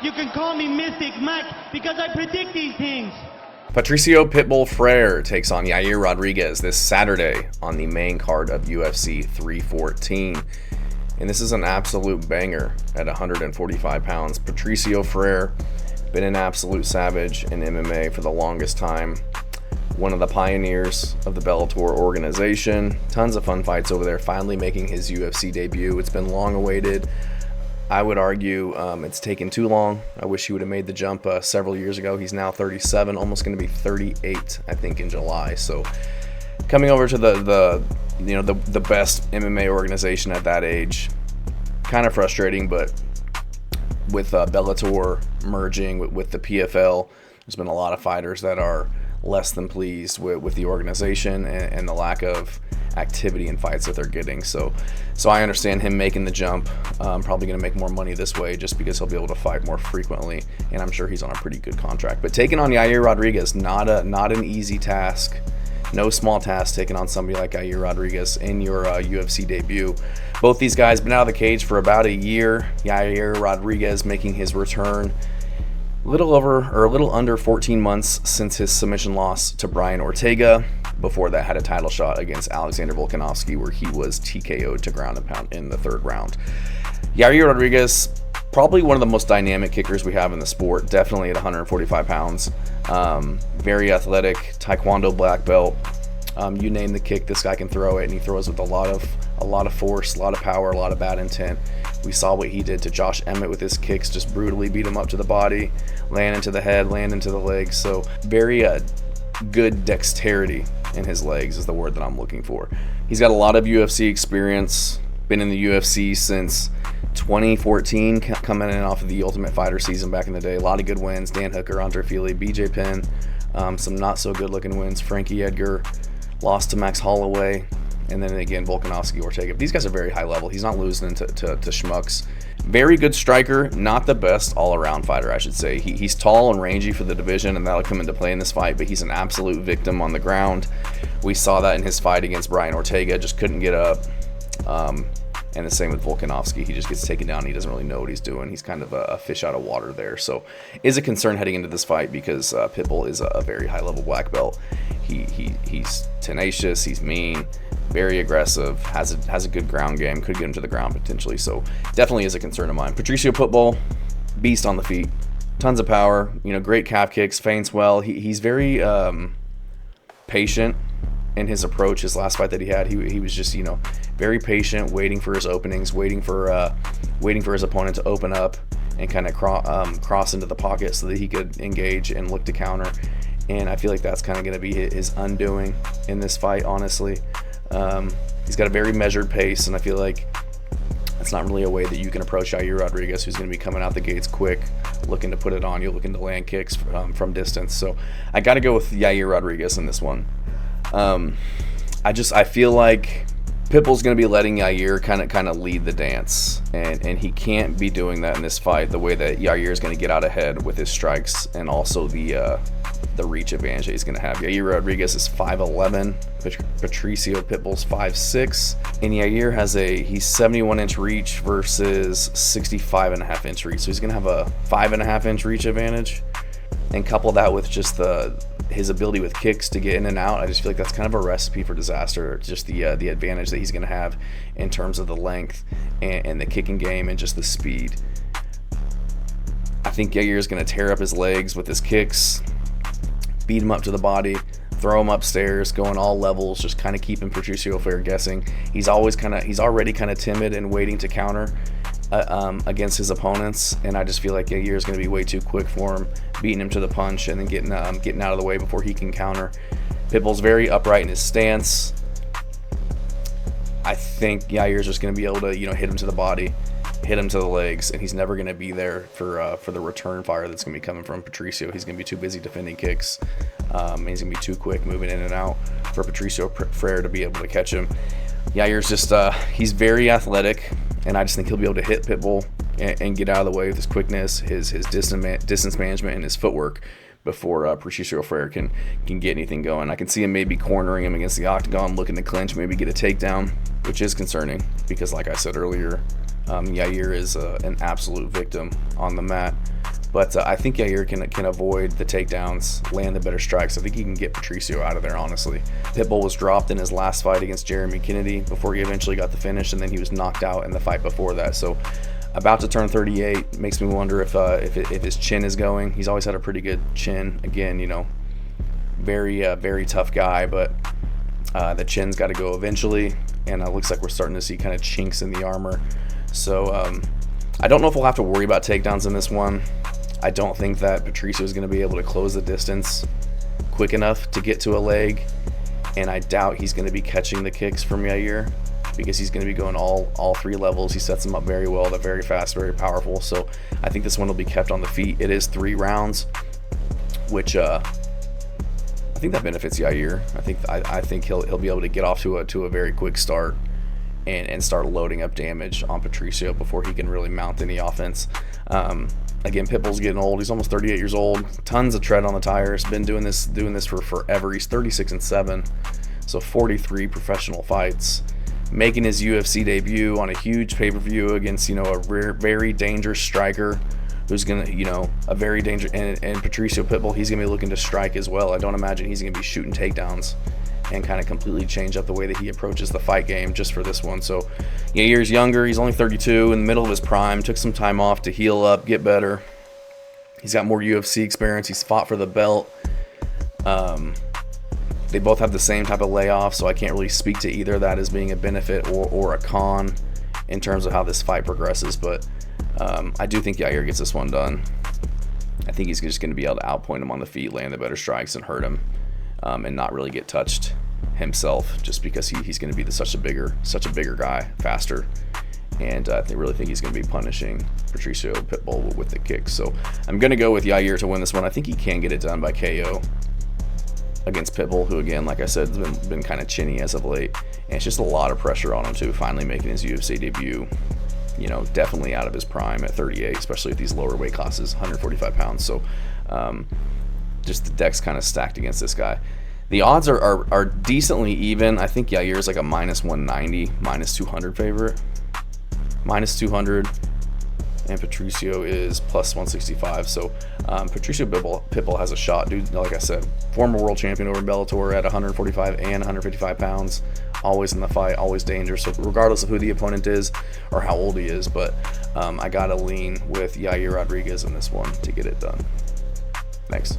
You can call me Mystic Mike because I predict these things. Patricio Pitbull Freire takes on Yair Rodriguez this Saturday on the main card of UFC 314. And this is an absolute banger at 145 pounds. Patricio Freire, been an absolute savage in MMA for the longest time. One of the pioneers of the Bellator organization. Tons of fun fights over there, finally making his UFC debut. It's been long awaited. I would argue it's taken too long. I wish he would have made the jump several years ago. He's now 37, almost going to be 38, I think, in July. So coming over to the best MMA organization at that age, kind of frustrating. But with Bellator merging with the PFL, there's been a lot of fighters that are less than pleased with the organization and the lack of activity in fights that they're getting. So I understand him making the jump. Probably going to make more money this way just because he'll be able to fight more frequently, and I'm sure he's on a pretty good contract. But taking on Yair Rodriguez, not an easy task. No small task taking on somebody like Yair Rodriguez in your UFC debut. Both these guys been out of the cage for about a year. Yair Rodriguez making his return a little under 14 months since his submission loss to Brian Ortega. Before that, had a title shot against Alexander Volkanovski where he was TKO'd to ground and pound in the third round. Yair Rodriguez, probably one of the most dynamic kickers we have in the sport, definitely at 145 pounds. Very athletic, Taekwondo black belt. You name the kick, this guy can throw it, and he throws with a lot of force, a lot of power, a lot of bad intent. We saw what he did to Josh Emmett with his kicks, just brutally beat him up to the body, land into the head, land into the legs. So very good dexterity in his legs is the word that I'm looking for. He's got a lot of UFC experience, been in the UFC since 2014, coming in off of the Ultimate Fighter season back in the day. A lot of good wins, Dan Hooker, Andre Fili, BJ Penn, some not so good looking wins, Frankie Edgar, lost to Max Holloway, and then again Volkanovski, Ortega. These guys are very high level. He's not losing to schmucks. Very good striker, not the best all-around fighter, I should say. He's tall and rangy for the division, and that'll come into play in this fight, but he's an absolute victim on the ground. We saw that in his fight against Brian Ortega, just couldn't get up. And the same with Volkanovski. He just gets taken down. He doesn't really know what he's doing. He's kind of a fish out of water there. So is a concern heading into this fight because Pitbull is a very high-level black belt. He's tenacious. He's mean. Very aggressive. Has a good ground game. Could get him to the ground potentially. So definitely is a concern of mine. Patricio Pitbull, beast on the feet. Tons of power. Great calf kicks. Feints well. He's very patient in his approach. His last fight that he had, he was just very patient, waiting for his openings, waiting for his opponent to open up and kind of cross into the pocket so that he could engage and look to counter. And I feel like that's kind of going to be his undoing in this fight, honestly. He's got a very measured pace, and I feel like that's not really a way that you can approach Yair Rodriguez, who's going to be coming out the gates quick, looking to put it on you, looking to land kicks from distance. So I got to go with Yair Rodriguez in this one. I feel like Pitbull's going to be letting Yair kind of lead the dance, and he can't be doing that in this fight the way that Yair is going to get out ahead with his strikes and also the reach advantage that he's going to have. Yair Rodriguez is 5'11", Patricio Pitbull's 5'6", and Yair he's 71-inch reach versus 65.5-inch reach, so he's going to have a 5.5-inch reach advantage, and couple that with just his ability with kicks to get in and out. I just feel like that's kind of a recipe for disaster. Just the advantage that he's going to have in terms of the length and the kicking game and just the speed. I think Yair is going to tear up his legs with his kicks, beat him up to the body, throw him upstairs, going all levels, just kind of keeping Patricio Freire guessing. He's already kind of timid and waiting to counter against his opponents, and I just feel like Yair is going to be way too quick for him, beating him to the punch and then getting out of the way before he can counter. Pitbull's very upright in his stance. I think Yair's just going to be able to hit him to the body, hit him to the legs, and he's never going to be there for the return fire that's going to be coming from Patricio. He's going to be too busy defending kicks. And he's going to be too quick moving in and out for Patricio Freire to be able to catch him. Yair's just he's very athletic, and I just think he'll be able to hit Pitbull and get out of the way with his quickness, his distance management, and his footwork before Patricio Freire can get anything going. I can see him maybe cornering him against the octagon, looking to clinch, maybe get a takedown, which is concerning because, like I said earlier, Yair is an absolute victim on the mat. But I think Yair can avoid the takedowns, land the better strikes. I think he can get Patricio out of there, honestly. Pitbull was dropped in his last fight against Jeremy Kennedy before he eventually got the finish, and then he was knocked out in the fight before that. So about to turn 38, makes me wonder if his chin is going. He's always had a pretty good chin. Again, you know, very tough guy, but the chin's got to go eventually, and it looks like we're starting to see kind of chinks in the armor. So I don't know if we'll have to worry about takedowns in this one. I don't think that Patricio is going to be able to close the distance quick enough to get to a leg, and I doubt he's going to be catching the kicks from Yair, because he's going to be going all three levels. He sets them up very well. They're very fast, very powerful. So I think this one will be kept on the feet. It is 3 rounds, which I think that benefits Yair. I think he'll be able to get off to a very quick start and start loading up damage on Patricio before he can really mount any offense. Again, Pitbull's getting old. He's almost 38 years old. Tons of tread on the tires. Been doing this for forever. He's 36-7, so 43 professional fights. Making his UFC debut on a huge pay-per-view against, you know, a very dangerous striker who's gonna, you know, a very dangerous, and Patricio Pitbull, he's gonna be looking to strike as well. I don't imagine he's gonna be shooting takedowns and kind of completely change up the way that he approaches the fight game just for this one. So Yair's younger. He's only 32, in the middle of his prime. Took some time off to heal up, get better. He's got more UFC experience. He's fought for the belt. They both have the same type of layoff, so I can't really speak to either of that as being a benefit or a con in terms of how this fight progresses. But I do think Yair gets this one done. I think he's just going to be able to outpoint him on the feet, land the better strikes, and hurt him, and not really get touched himself, just because he's going to be such a bigger guy, faster. And I really think he's going to be punishing Patricio Pitbull with the kicks. So I'm going to go with Yair to win this one. I think he can get it done by KO against Pitbull, who, again, like I said, has been kind of chinny as of late. And it's just a lot of pressure on him, too, finally making his UFC debut. You know, definitely out of his prime at 38, especially at these lower weight classes, 145 pounds. So just the deck's kind of stacked against this guy. The odds are decently even. I think Yair is like a -190, -200 favorite. -200, and Patricio is +165. So Patricio Pitbull has a shot, dude. Like I said, former world champion over Bellator at 145 and 155 pounds. Always in the fight, always dangerous. So regardless of who the opponent is or how old he is, but I gotta lean with Yair Rodriguez in this one to get it done. Thanks.